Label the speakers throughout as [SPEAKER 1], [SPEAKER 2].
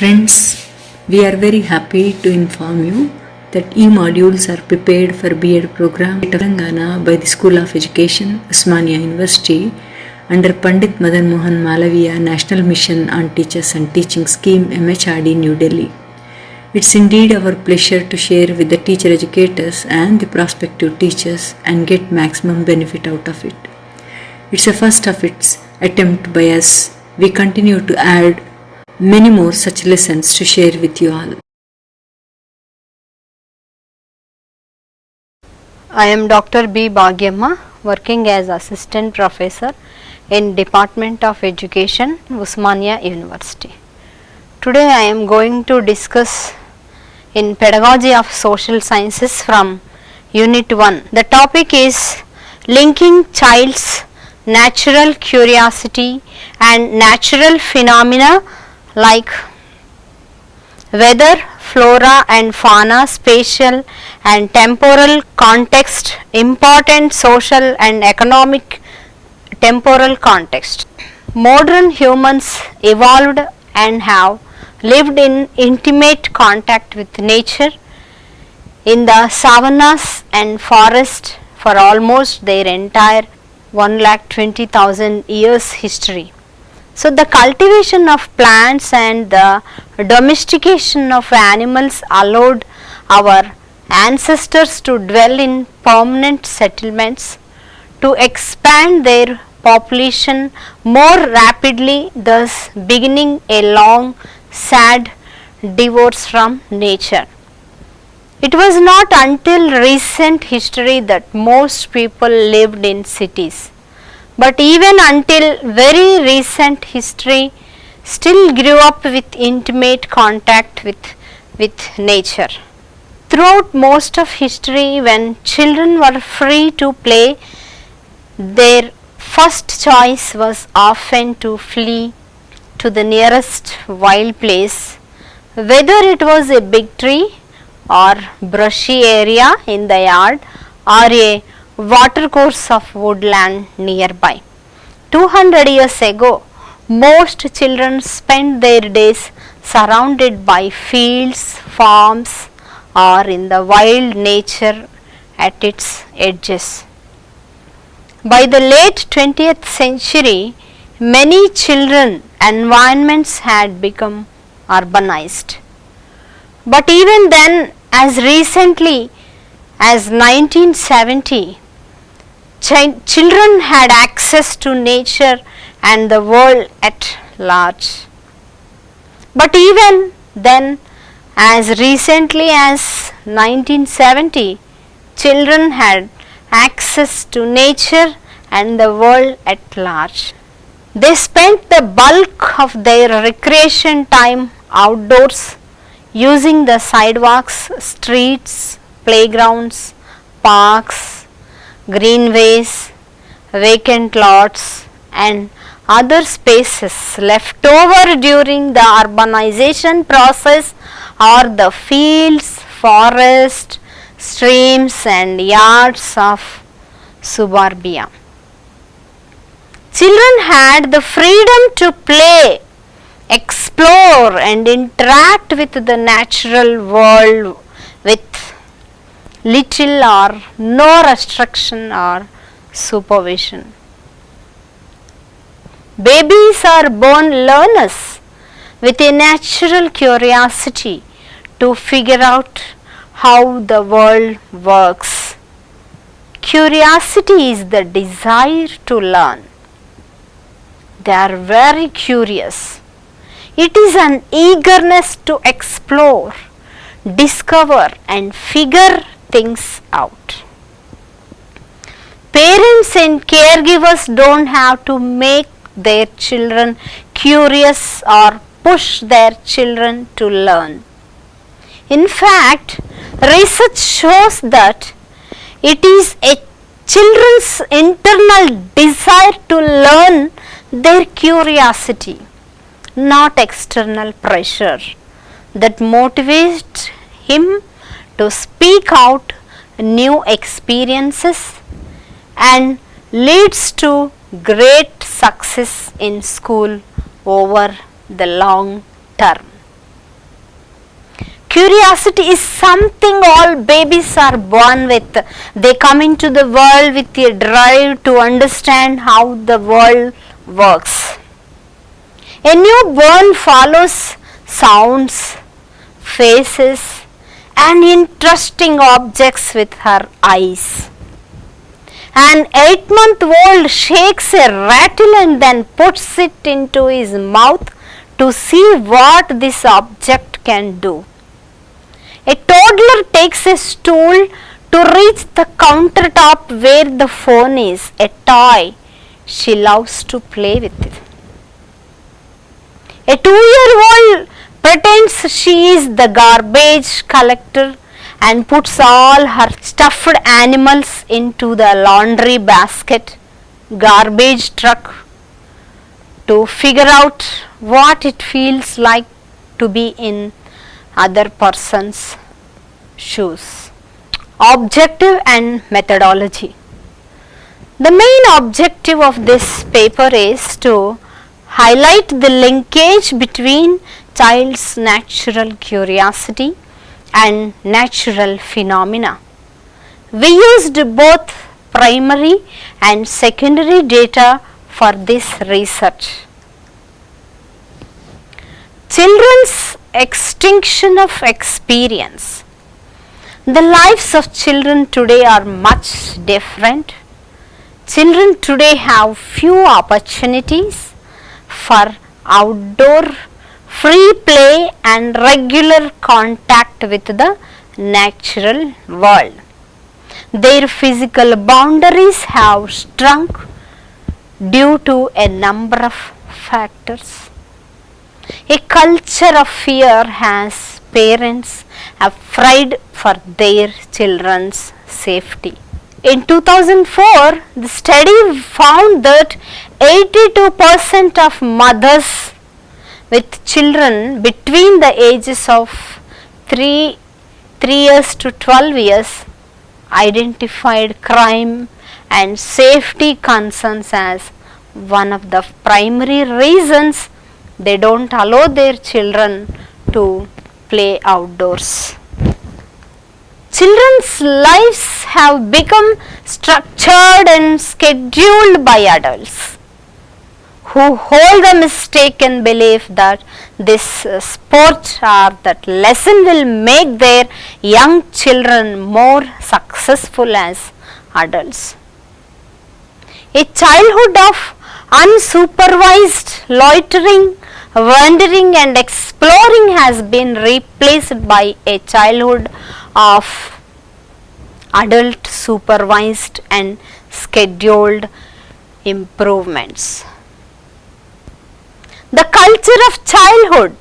[SPEAKER 1] Friends, we are very happy to inform you that e-modules are prepared for B.Ed program at Telangana by the School of Education, Osmania University under Pandit Madan Mohan Malaviya National Mission on Teachers and Teaching Scheme MHRD New Delhi. It's indeed our pleasure to share with the teacher educators and the prospective teachers and get maximum benefit out of it. It's a first of its attempt by us. We continue to add many more such lessons to share with you all.
[SPEAKER 2] I am Dr. B. Bhagyamma, working as Assistant Professor in Department of Education, Osmania University. Today I am going to discuss in Pedagogy of Social Sciences from Unit 1. The topic is linking child's natural curiosity and natural phenomena like weather, flora and fauna, spatial and temporal context, important social and economic temporal context. Modern humans evolved and have lived in intimate contact with nature in the savannas and forest for almost their entire 1,20,000 years history. So the cultivation of plants and the domestication of animals allowed our ancestors to dwell in permanent settlements, to expand their population more rapidly, thus beginning a long, sad divorce from nature. It was not until recent history that most people lived in cities. But even until very recent history, still grew up with intimate contact with nature. Throughout most of history, when children were free to play, their first choice was often to flee to the nearest wild place, whether it was a big tree or brushy area in the yard or a watercourse of woodland nearby. 200 years ago, most children spent their days surrounded by fields, farms or in the wild nature at its edges. By the late 20th century, many children environments had become urbanized. But even then, as recently as 1970, children had access to nature and the world at large. But even then, as recently as 1970, children had access to nature and the world at large. They spent the bulk of their recreation time outdoors, using the sidewalks, streets, playgrounds, parks, greenways, vacant lots and other spaces left over during the urbanization process or the fields, forests, streams and yards of suburbia. Children had the freedom to play, explore and interact with the natural world with little or no restriction or supervision. Babies are born learners with a natural curiosity to figure out how the world works. Curiosity is the desire to learn. They are very curious. It is an eagerness to explore, discover and figure things out. Parents and caregivers don't have to make their children curious or push their children to learn. In fact, research shows that it is a children's internal desire to learn their curiosity, not external pressure, that motivates him to speak out new experiences and leads to great success in school over the long term. Curiosity is something all babies are born with. They come into the world with a drive to understand how the world works. A newborn follows sounds, faces, and interesting objects with her eyes. An 8-month-old shakes a rattle and then puts it into his mouth to see what this object can do. A toddler takes a stool to reach the countertop where the phone is, a toy she loves to play with it. A 2-year-old pretends she is the garbage collector and puts all her stuffed animals into the laundry basket, garbage truck, to figure out what it feels like to be in other person's shoes. Objective and methodology. The main objective of this paper is to highlight the linkage between child's natural curiosity and natural phenomena. We used both primary and secondary data for this research. Children's extinction of experience. The lives of children today are much different. Children today have few opportunities for outdoor free play and regular contact with the natural world. Their physical boundaries have shrunk due to a number of factors. A culture of fear has parents afraid for their children's safety. In 2004, the study found that 82% of mothers with children between the ages of 3 years to 12 years identified crime and safety concerns as one of the primary reasons they don't allow their children to play outdoors. Children's lives have become structured and scheduled by adults who hold the mistaken belief that this sport or that lesson will make their young children more successful as adults. A childhood of unsupervised loitering, wandering and exploring has been replaced by a childhood of adult supervised and scheduled improvements. The culture of childhood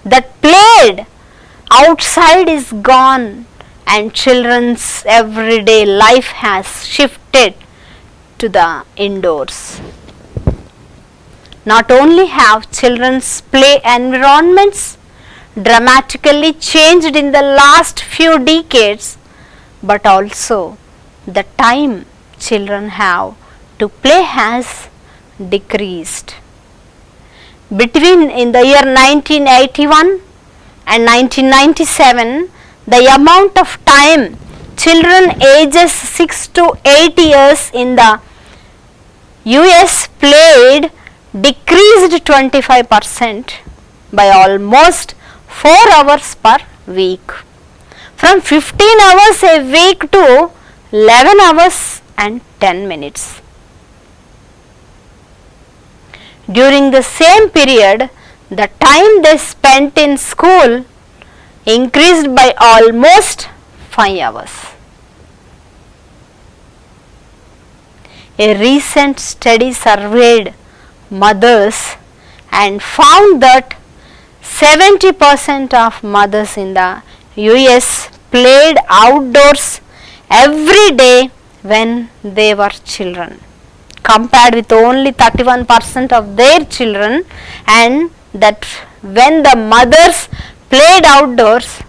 [SPEAKER 2] that played outside is gone and children's everyday life has shifted to the indoors. Not only have children's play environments dramatically changed in the last few decades, but also the time children have to play has decreased. Between in the year 1981 and 1997, the amount of time children ages 6 to 8 years in the US played decreased 25% by almost 4 hours per week, from 15 hours a week to 11 hours and 10 minutes. During the same period, the time they spent in school increased by almost 5 hours. A recent study surveyed mothers and found that 70% of mothers in the US played outdoors every day when they were children, compared with only 31% of their children, and that when the mothers played outdoors,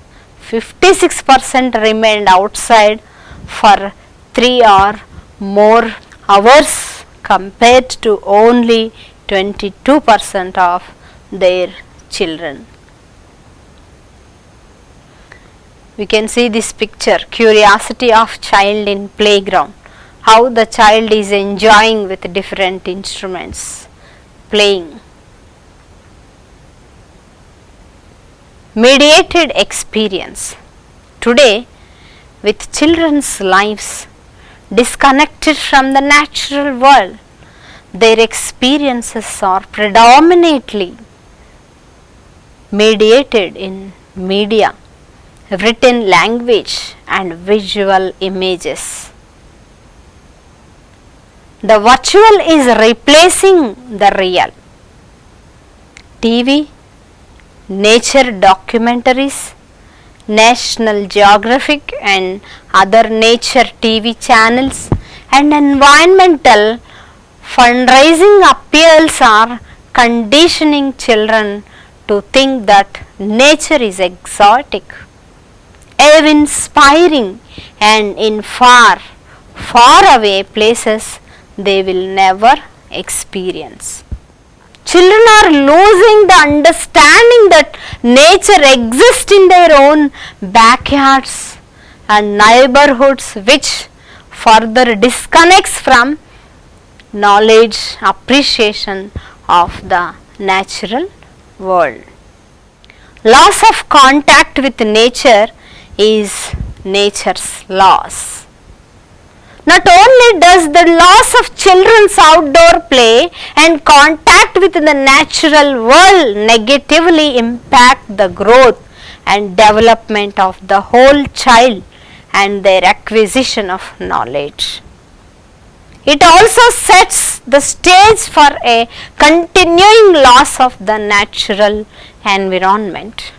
[SPEAKER 2] 56% remained outside for 3 or more hours compared to only 22% of their children. We can see this picture, curiosity of child in playground, how the child is enjoying with different instruments, playing. Mediated experience. Today, with children's lives disconnected from the natural world, their experiences are predominantly mediated in media, written language and visual images. The virtual is replacing the real. TV, nature documentaries, National Geographic and other nature TV channels and environmental fundraising appeals are conditioning children to think that nature is exotic, awe-inspiring, and in far, far away places they will never experience. Children are losing the understanding that nature exists in their own backyards and neighborhoods, which further disconnects from knowledge, appreciation of the natural world. Loss of contact with nature is nature's loss. Not only does the loss of children's outdoor play and contact with the natural world negatively impact the growth and development of the whole child and their acquisition of knowledge. It also sets the stage for a continuing loss of the natural environment.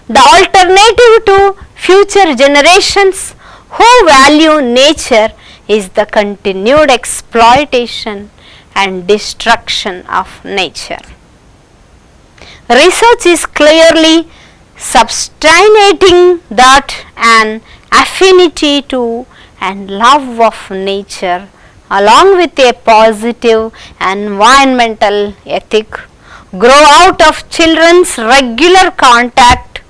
[SPEAKER 2] The alternative to future generations who value nature is the continued exploitation and destruction of nature. Research is clearly substantiating that an affinity to and love of nature along with a positive environmental ethic grow out of children's regular contact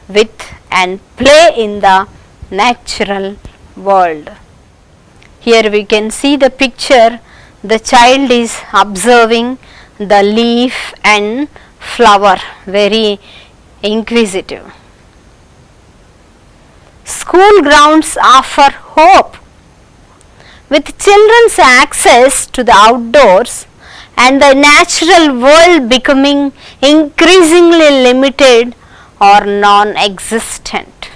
[SPEAKER 2] with and play in the natural world. Here we can see the picture. The child is observing the leaf and flower, very inquisitive. School grounds offer hope. With children's access to the outdoors and the natural world becoming increasingly limited or non-existent,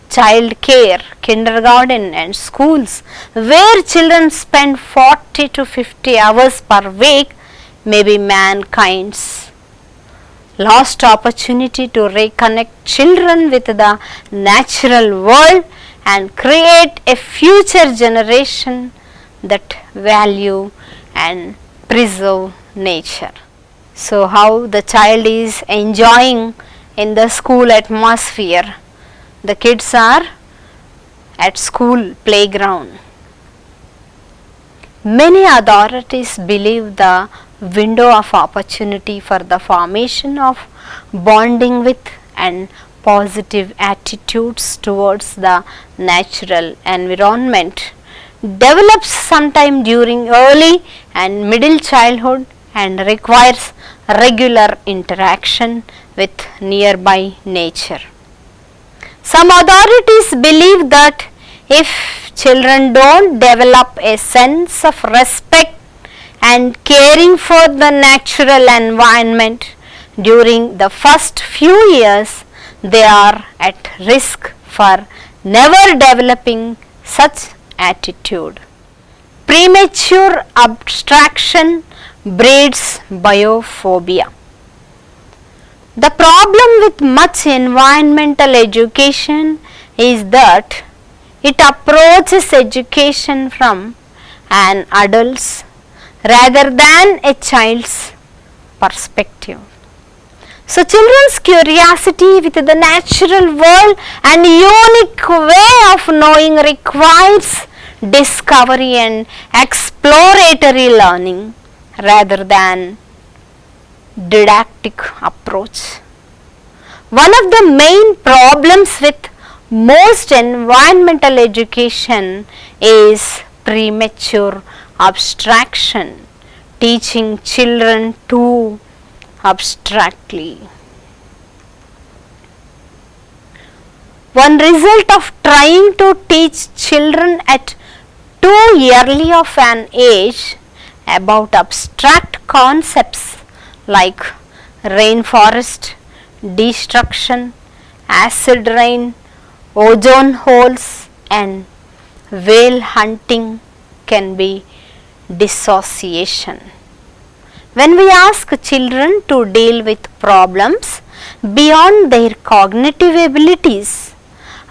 [SPEAKER 2] child care, kindergarten and schools where children spend 40 to 50 hours per week may be mankind's lost opportunity to reconnect children with the natural world and create a future generation that value and preserve nature. So how the child is enjoying in the school atmosphere. The kids are at school playground. Many authorities believe the window of opportunity for the formation of bonding with and positive attitudes towards the natural environment develops sometime during early and middle childhood and requires regular interaction with nearby nature. Some authorities believe that if children don't develop a sense of respect and caring for the natural environment during the first few years, they are at risk for never developing such attitude. Premature abstraction breeds biophobia. The problem with much environmental education is that it approaches education from an adult's rather than a child's perspective. So children's curiosity with the natural world and unique way of knowing requires discovery and exploratory learning rather than didactic approach. One of the main problems with most environmental education is premature abstraction, teaching children too abstractly. One result of trying to teach children at too early of an age about abstract concepts like rainforest, destruction, acid rain, ozone holes and whale hunting can be dissociation. When we ask children to deal with problems beyond their cognitive abilities,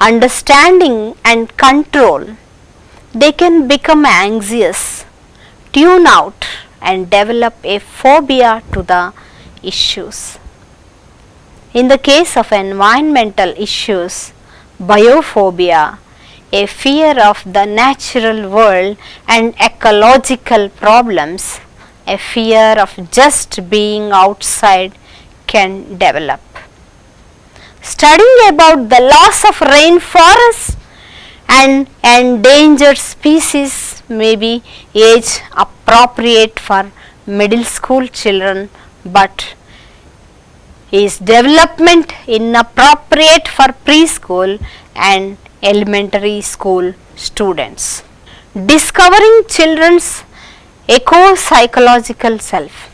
[SPEAKER 2] understanding and control, they can become anxious, tune out and develop a phobia to the issues. In the case of environmental issues, biophobia, a fear of the natural world, and ecological problems, a fear of just being outside, can develop. Studying about the loss of rainforests and endangered species may be age appropriate for middle school children, but is development inappropriate for preschool and elementary school students. Discovering children's eco-psychological self.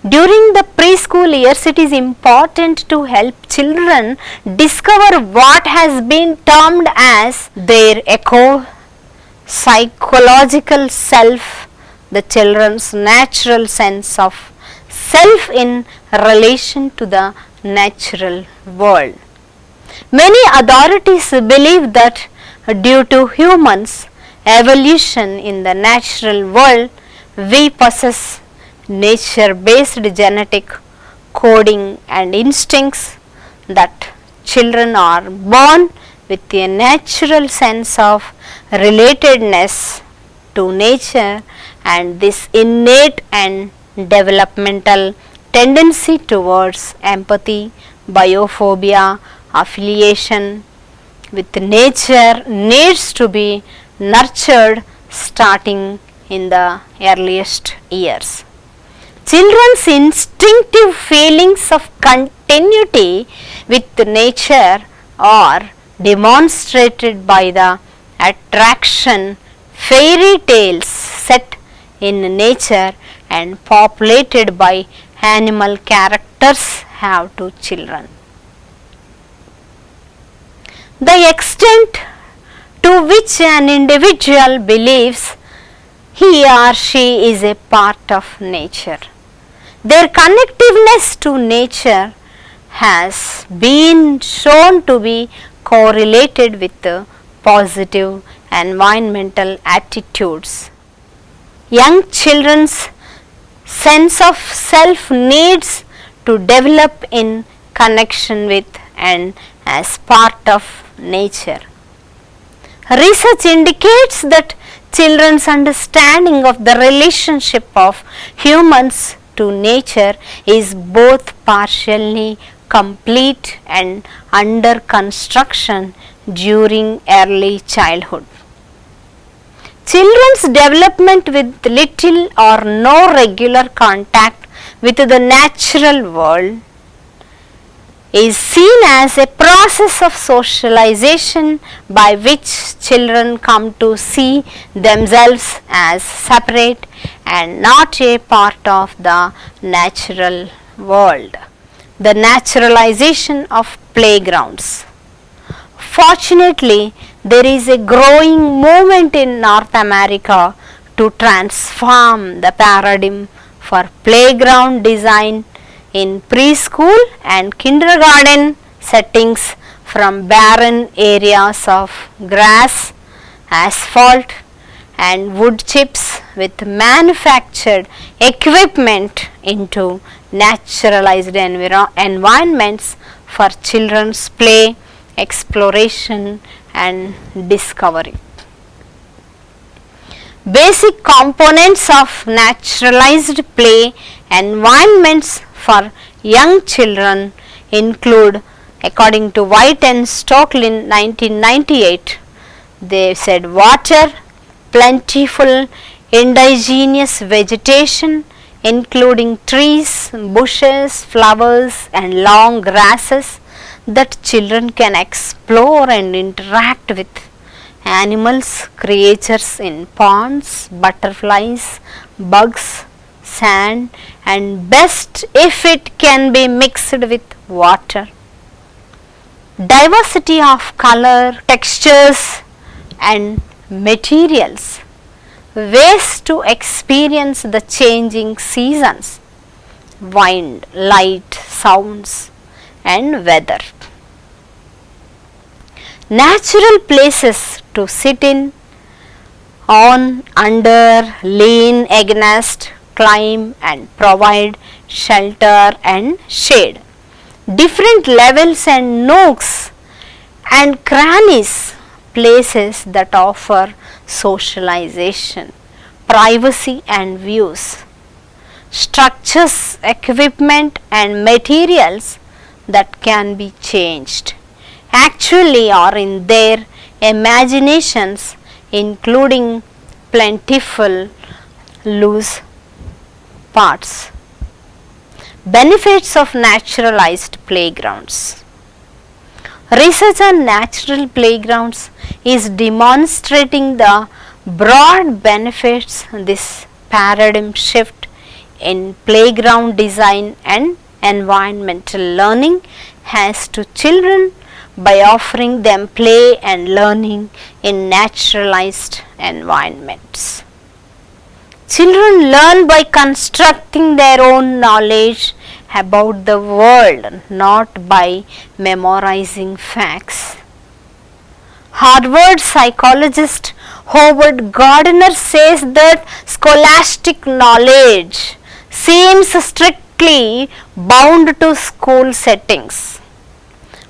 [SPEAKER 2] During the preschool years, it is important to help children discover what has been termed as their eco-psychological self, the children's natural sense of self in relation to the natural world. Many authorities believe that due to humans' evolution in the natural world, we possess nature-based genetic coding and instincts, that children are born with a natural sense of relatedness to nature, and this innate and developmental tendency towards empathy, biophobia, affiliation with nature needs to be nurtured starting in the earliest years. Children's instinctive feelings of continuity with nature are demonstrated by the attraction fairy tales set in nature and populated by animal characters have to children. The extent to which an individual believes he or she is a part of nature, their connectiveness to nature has been shown to be correlated with positive environmental attitudes. Young children's sense of self needs to develop in connection with and as part of nature. Research indicates that children's understanding of the relationship of humans to nature is both partially complete and under construction during early childhood. Children's development with little or no regular contact with the natural world is seen as a process of socialization by which children come to see themselves as separate and not a part of the natural world. The naturalization of playgrounds. Fortunately, there is a growing movement in North America to transform the paradigm for playground design in preschool and kindergarten settings from barren areas of grass, asphalt and wood chips with manufactured equipment into naturalized environments for children's play, exploration and discovery. Basic components of naturalized play environments for young children include According to White and Stokely in 1998, they said water, plentiful indigenous vegetation including trees, bushes, flowers and long grasses that children can explore and interact with. Animals, creatures in ponds, butterflies, bugs, sand and best if it can be mixed with water. Diversity of color, textures and materials. Ways to experience the changing seasons, wind, light, sounds and weather. Natural places to sit in, on, under, lean against, climb and provide shelter and shade. Different levels and nooks and crannies, places that offer socialization, privacy and views. Structures, equipment and materials that can be changed actually are in their imaginations, including plentiful loose parts. Benefits of naturalized playgrounds. Research on natural playgrounds is demonstrating the broad benefits this paradigm shift in playground design and environmental learning has to children by offering them play and learning in naturalized environments. Children learn by constructing their own knowledge about the world, not by memorizing facts. Harvard psychologist Howard Gardner says that scholastic knowledge seems strictly bound to school settings,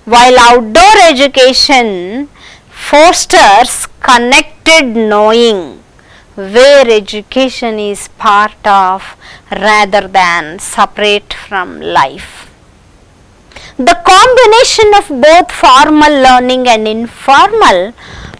[SPEAKER 2] while outdoor education fosters connected knowing, where education is part of rather than separate from life. The combination of both formal learning and informal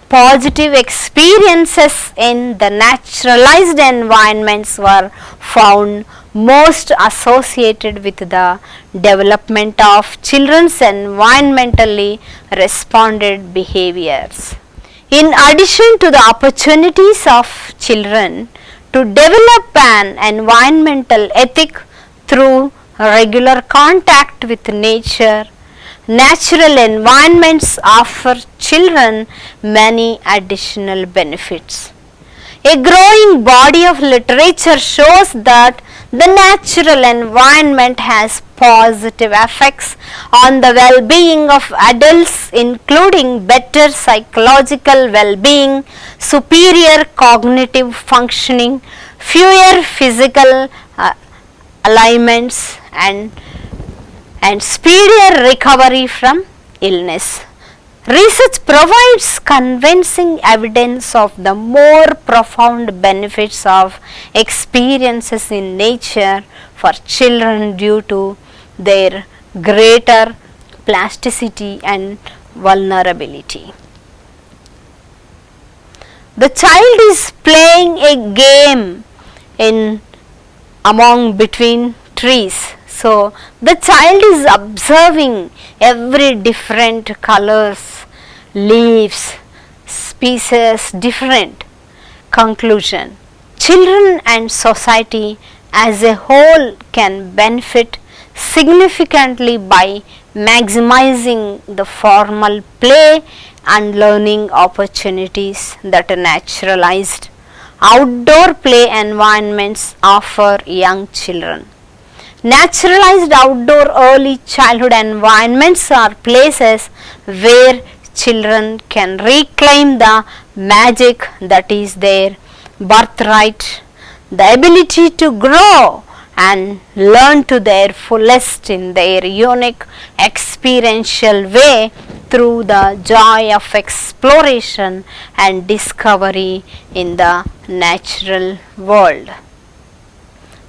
[SPEAKER 2] positive experiences in the naturalized environments were found most associated with the development of children's environmentally responded behaviors. In addition to the opportunities of children to develop an environmental ethic through regular contact with nature, natural environments offer children many additional benefits. A growing body of literature shows that the natural environment has positive effects on the well-being of adults, including better psychological well-being, superior cognitive functioning, fewer physical ailments and speedier recovery from illness. Research provides convincing evidence of the more profound benefits of experiences in nature for children due to their greater plasticity and vulnerability. The child is playing a game among between trees. So the child is observing every different colors, leaves, species, different. Conclusion. Children and society as a whole can benefit significantly by maximizing the formal play and learning opportunities that naturalized outdoor play environments offer young children. Naturalized outdoor early childhood environments are places where children can reclaim the magic that is their birthright, the ability to grow and learn to their fullest in their unique experiential way through the joy of exploration and discovery in the natural world.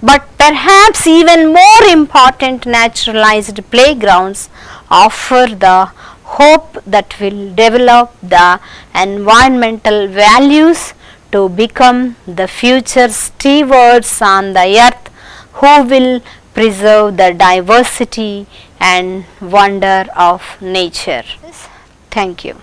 [SPEAKER 2] But perhaps even more important, naturalized playgrounds offer the hope that will develop the environmental values to become the future stewards on the earth who will preserve the diversity and wonder of nature. Thank you.